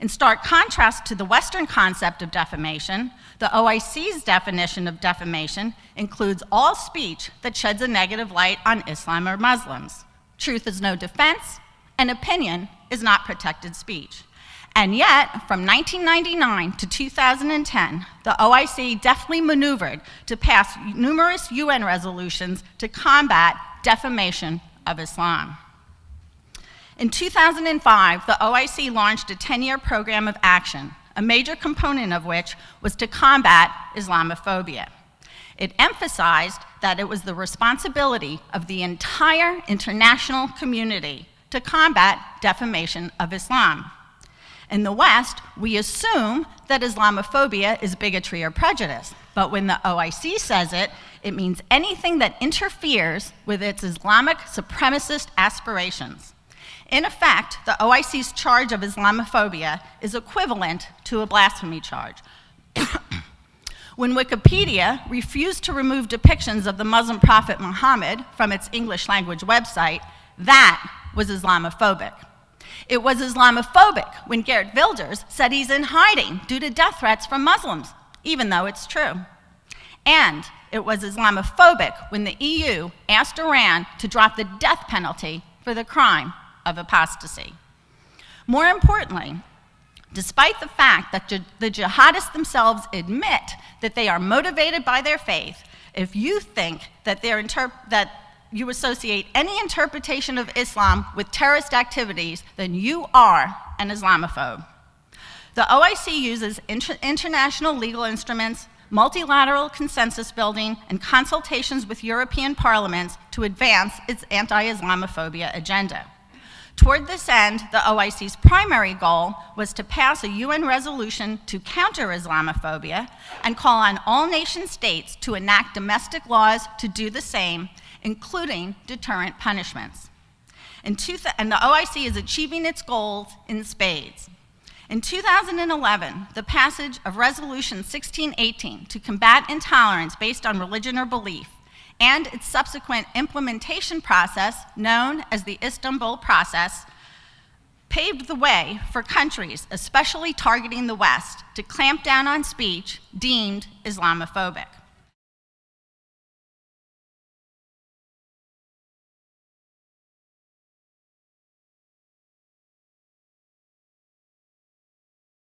In stark contrast to the Western concept of defamation, the OIC's definition of defamation includes all speech that sheds a negative light on Islam or Muslims. Truth is no defense, and opinion is not protected speech. And yet, from 1999 to 2010, the OIC deftly maneuvered to pass numerous UN resolutions to combat defamation of Islam. In 2005, the OIC launched a 10-year program of action, a major component of which was to combat Islamophobia. It emphasized that it was the responsibility of the entire international community to combat defamation of Islam. In the West, we assume that Islamophobia is bigotry or prejudice, but when the OIC says it, it means anything that interferes with its Islamic supremacist aspirations. In effect, the OIC's charge of Islamophobia is equivalent to a blasphemy charge. When Wikipedia refused to remove depictions of the Muslim prophet Muhammad from its English language website, that was Islamophobic. It was Islamophobic when Geert Wilders said he's in hiding due to death threats from Muslims, even though it's true. And it was Islamophobic when the EU asked Iran to drop the death penalty for the crime of apostasy. More importantly, despite the fact that the jihadists themselves admit that they are motivated by their faith, if you think that you associate any interpretation of Islam with terrorist activities, then you are an Islamophobe. The OIC uses international legal instruments, multilateral consensus building, and consultations with European parliaments to advance its anti-Islamophobia agenda. Toward this end, the OIC's primary goal was to pass a UN resolution to counter Islamophobia and call on all nation states to enact domestic laws to do the same, including deterrent punishments. And the OIC is achieving its goals in spades. In 2011, the passage of Resolution 1618 to combat intolerance based on religion or belief and its subsequent implementation process, known as the Istanbul process, paved the way for countries, especially targeting the West, to clamp down on speech deemed Islamophobic.